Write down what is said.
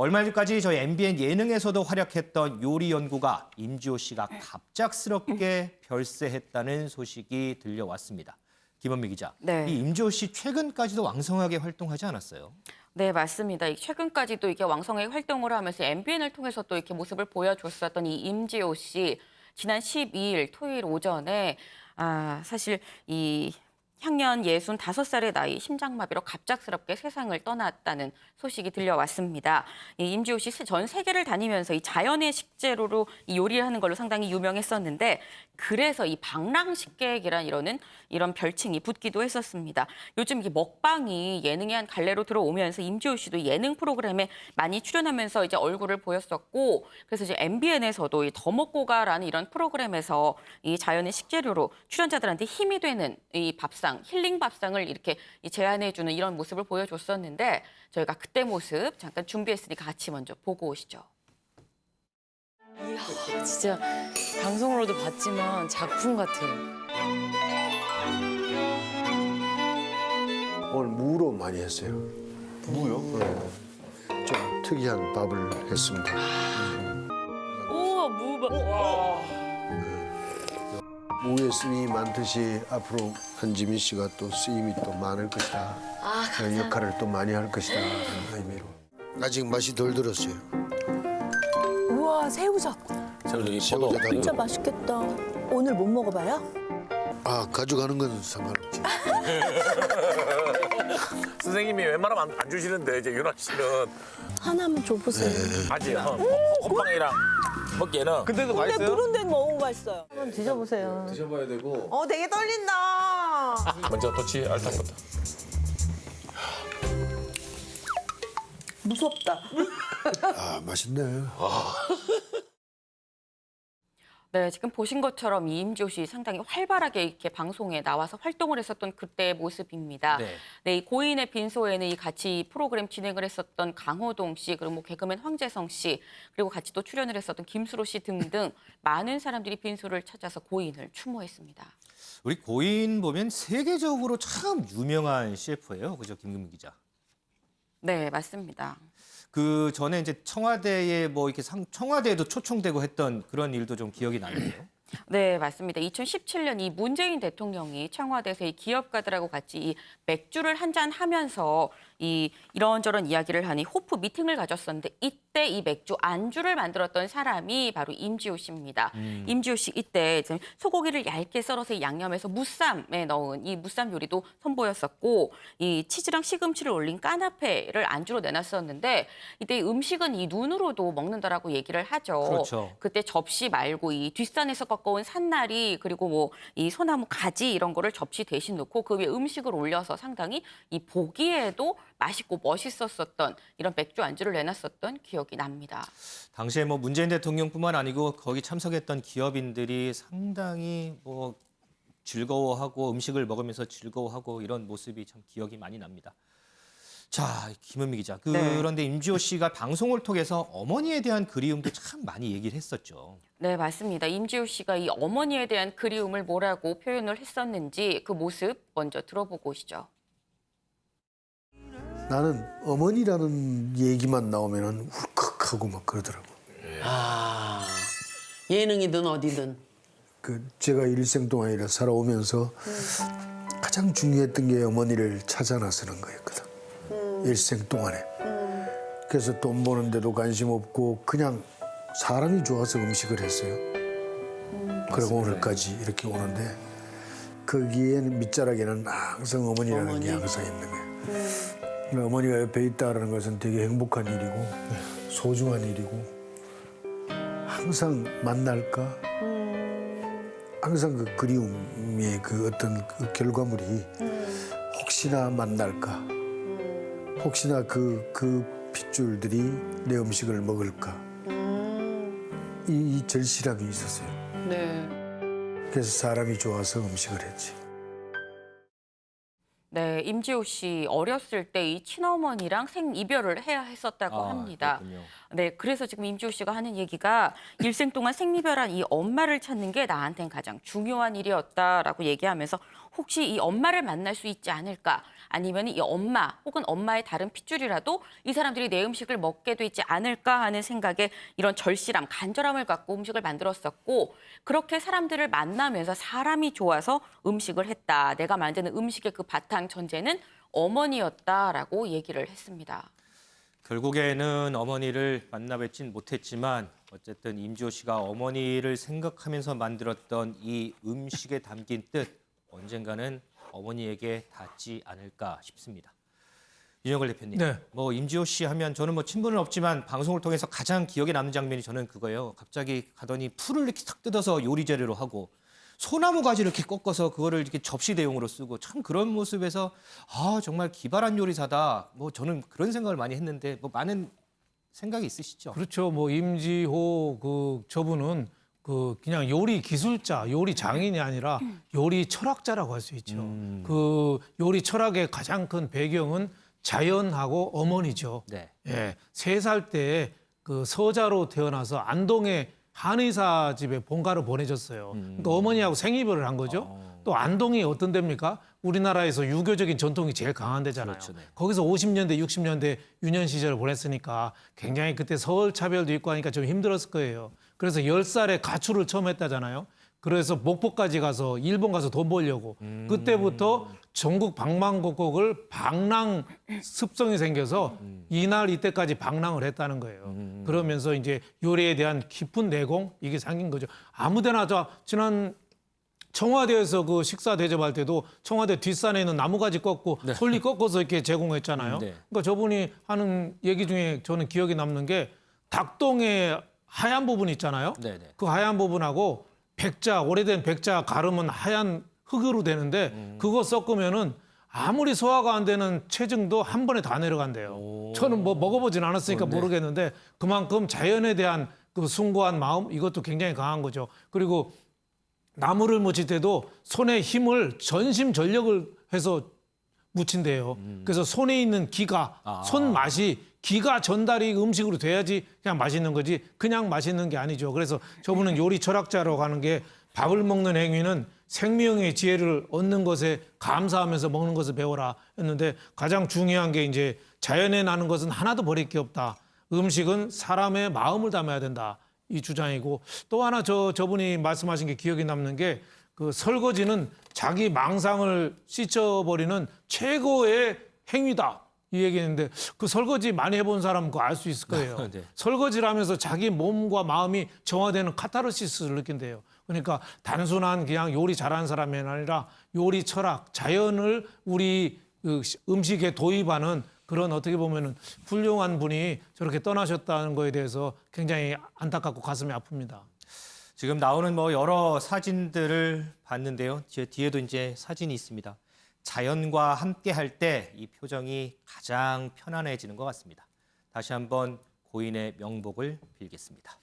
얼마 전까지 저희 MBN 예능에서도 활약했던 요리 연구가 임지호 씨가 갑작스럽게 별세했다는 소식이 들려왔습니다. 김원미 기자, 네. 이 임지호 씨 최근까지도 왕성하게 활동하지 않았어요? 네, 맞습니다. 최근까지도 이렇게 왕성하게 활동을 하면서 MBN을 통해서 또 이렇게 모습을 보여줬었던 이 임지호 씨. 지난 12일 토요일 오전에 사실 이 향년 65살의 나이 심장마비로 갑작스럽게 세상을 떠났다는 소식이 들려왔습니다. 이 임지호 씨 전 세계를 다니면서 이 자연의 식재료로 이 요리를 하는 걸로 상당히 유명했었는데 그래서 이 방랑식객이란 이런 별칭이 붙기도 했었습니다. 요즘 이게 먹방이 예능의 한 갈래로 들어오면서 임지호 씨도 예능 프로그램에 많이 출연하면서 이제 얼굴을 보였었고 그래서 이제 MBN에서도 이 더 먹고 가라는 이런 프로그램에서 이 자연의 식재료로 출연자들한테 힘이 되는 이 밥상 힐링 밥상을 이렇게 제안해주는 이런 모습을 보여줬었는데 저희가 그때 모습 잠깐 준비했으니까 같이 먼저 보고 오시죠. 이야, 진짜 방송으로도 봤지만 작품 같아요. 오늘 무로 많이 했어요. 무요? 네. 좀 특이한 밥을 했습니다. 우와, 무바. 무에 쓰임이 많듯이 앞으로 한지민 씨가 또 쓰임이 또 많을 것이다. 그런 역할을 또 많이 할 것이다. 그런 의미로. 아직 맛이 덜 들었어요. 우와, 새우젓. 새우젓이 새우젓 진짜 맛있겠다. 오늘 못 먹어봐요? 가져가는 건 상관없지. 선생님이 웬만하면 안 주시는데 이제 윤아 씨는 하나만 줘보세요. 아직 호빵이랑 먹기에는. 근데도 근데 그런 데는 너무 맛있어요. 한번 드셔보세요. 드셔봐야 되고. 되게 떨린다. 먼저 토치 알탕부터. 무섭다. 맛있네. 네, 지금 보신 것처럼 이 임지호 씨 상당히 활발하게 이렇게 방송에 나와서 활동을 했었던 그때의 모습입니다. 네. 네, 이 고인의 빈소에는 이 같이 프로그램 진행을 했었던 강호동 씨, 그리고 뭐 개그맨 황재성 씨, 그리고 같이 또 출연을 했었던 김수로 씨 등등 많은 사람들이 빈소를 찾아서 고인을 추모했습니다. 우리 고인 보면 세계적으로 참 유명한 셰프예요. 그죠, 김금미 기자? 네, 맞습니다. 그 전에 이제 청와대에 뭐 이렇게 청와대에도 초청되고 했던 그런 일도 좀 기억이 나는데요. 네, 맞습니다. 2017년 이 문재인 대통령이 청와대에서 이 기업가들하고 같이 이 맥주를 한잔 하면서 이런저런 이야기를 하니 호프 미팅을 가졌었는데 이때 이 맥주 안주를 만들었던 사람이 바로 임지호 씨입니다. 임지호 씨 이때 소고기를 얇게 썰어서 양념해서 무쌈에 넣은 이 무쌈 요리도 선보였었고 이 치즈랑 시금치를 올린 까나페를 안주로 내놨었는데 이때 이 음식은 이 눈으로도 먹는다라고 얘기를 하죠. 그렇죠. 그때 접시 말고 이 뒷산에서 꺾어온 산나리 그리고 뭐 이 소나무 가지 이런 거를 접시 대신 놓고 그 위에 음식을 올려서 상당히 이 보기에도 맛있고 멋있었었던 이런 맥주 안주를 내놨었던 기억이 납니다. 당시에 뭐 문재인 대통령뿐만 아니고 거기 참석했던 기업인들이 상당히 뭐 즐거워하고 음식을 먹으면서 즐거워하고 이런 모습이 참 기억이 많이 납니다. 자, 김은미 기자. 그런데 임지호 씨가 방송을 통해서 어머니에 대한 그리움도 참 많이 얘기를 했었죠. 네, 맞습니다. 임지호 씨가 이 어머니에 대한 그리움을 뭐라고 표현을 했었는지 그 모습 먼저 들어보고 오시죠. 나는 어머니라는 얘기만 나오면 울컥하고 막 그러더라고. 예능이든 어디든. 제가 일생 동안이라 살아오면서 가장 중요했던 게 어머니를 찾아 나서는 거였거든. 일생 동안에. 그래서 돈 버는데도 관심 없고 그냥 사람이 좋아서 음식을 했어요. 그리고 오늘까지 이렇게 오는데 거기에는 밑자락에는 항상 어머니라는 게 항상 있는 거예요. 어머니가 옆에 있다는 것은 되게 행복한 일이고 소중한 일이고 항상 만날까? 항상 그 그리움의 그 어떤 그 결과물이 혹시나 만날까? 혹시나 그 핏줄들이 내 음식을 먹을까? 이 절실함이 있었어요. 네. 그래서 사람이 좋아서 음식을 했지. 네, 임지호 씨 어렸을 때 이 친어머니랑 생이별을 해야 했었다고 합니다. 그렇군요. 네, 그래서 지금 임지호 씨가 하는 얘기가 일생 동안 생이별한 이 엄마를 찾는 게 나한텐 가장 중요한 일이었다라고 얘기하면서 혹시 이 엄마를 만날 수 있지 않을까? 아니면 이 엄마 혹은 엄마의 다른 핏줄이라도 이 사람들이 내 음식을 먹게 되지 않을까 하는 생각에 이런 절실함, 간절함을 갖고 음식을 만들었었고 그렇게 사람들을 만나면서 사람이 좋아서 음식을 했다. 내가 만드는 음식의 그 바탕 전제는 어머니였다라고 얘기를 했습니다. 결국에는 어머니를 만나 뵙진 못했지만 어쨌든 임지호 씨가 어머니를 생각하면서 만들었던 이 음식에 담긴 뜻 언젠가는 어머니에게 닿지 않을까 싶습니다. 윤영걸 대표님, 네. 뭐 임지호 씨 하면 저는 뭐 친분은 없지만 방송을 통해서 가장 기억에 남는 장면이 저는 그거예요. 갑자기 가더니 풀을 이렇게 탁 뜯어서 요리 재료로 하고 소나무 가지를 이렇게 꺾어서 그거를 이렇게 접시 대용으로 쓰고 참 그런 모습에서 아 정말 기발한 요리사다. 뭐 저는 그런 생각을 많이 했는데 뭐 많은 생각이 있으시죠? 그렇죠. 뭐 임지호 저분은 그냥 요리 기술자, 요리 장인이 아니라 요리 철학자라고 할 수 있죠. 그 요리 철학의 가장 큰 배경은 자연하고 어머니죠. 네. 예, 3살 때 그 서자로 태어나서 안동의 한의사 집에 본가를 보내줬어요. 그러니까 어머니하고 생이별을 한 거죠. 또 안동이 어떤 데입니까? 우리나라에서 유교적인 전통이 제일 강한 데잖아요. 그렇죠, 네. 거기서 50년대, 60년대 유년 시절을 보냈으니까 굉장히 그때 서울 차별도 있고 하니까 좀 힘들었을 거예요. 그래서 10살에 가출을 처음 했다잖아요. 그래서 목포까지 가서 일본 가서 돈 벌려고 그때부터 전국 방방곡곡을 방랑 습성이 생겨서 이날 이때까지 방랑을 했다는 거예요. 그러면서 이제 요리에 대한 깊은 내공 이게 생긴 거죠. 아무데나 지난 청와대에서 그 식사 대접할 때도 청와대 뒷산에 있는 나무가지 꺾고 솔리 꺾어서 이렇게 제공했잖아요. 네. 그러니까 저분이 하는 얘기 중에 저는 기억에 남는 게 닭똥의 하얀 부분 있잖아요. 네네. 그 하얀 부분하고 백자, 오래된 백자 가르면 하얀 흙으로 되는데 그거 섞으면은 아무리 소화가 안 되는 체증도 한 번에 다 내려간대요. 저는 뭐 먹어보진 않았으니까 모르겠는데 그만큼 자연에 대한 그 숭고한 마음 이것도 굉장히 강한 거죠. 그리고 나무를 묻힐 때도 손에 힘을 전심전력을 해서 묻힌대요. 그래서 손에 있는 기가, 손맛이 기가 전달이 음식으로 돼야지 그냥 맛있는 거지 그냥 맛있는 게 아니죠. 그래서 저분은 요리 철학자라고 하는 게 밥을 먹는 행위는 생명의 지혜를 얻는 것에 감사하면서 먹는 것을 배워라 했는데 가장 중요한 게 이제 자연에 나는 것은 하나도 버릴 게 없다. 음식은 사람의 마음을 담아야 된다. 이 주장이고 또 하나 저분이 말씀하신 게 기억에 남는 게 그 설거지는 자기 망상을 씻어버리는 최고의 행위다. 이 얘기했는데 그 설거지 많이 해본 사람은 그거 알 수 있을 거예요. 네. 설거지를 하면서 자기 몸과 마음이 정화되는 카타르시스를 느낀대요. 그러니까 단순한 그냥 요리 잘하는 사람이 아니라 요리 철학, 자연을 우리 그 음식에 도입하는 그런 어떻게 보면은 훌륭한 분이 저렇게 떠나셨다는 거에 대해서 굉장히 안타깝고 가슴이 아픕니다. 지금 나오는 뭐 여러 사진들을 봤는데요. 제 뒤에도 이제 사진이 있습니다. 자연과 함께 할 때 이 표정이 가장 편안해지는 것 같습니다. 다시 한번 고인의 명복을 빌겠습니다.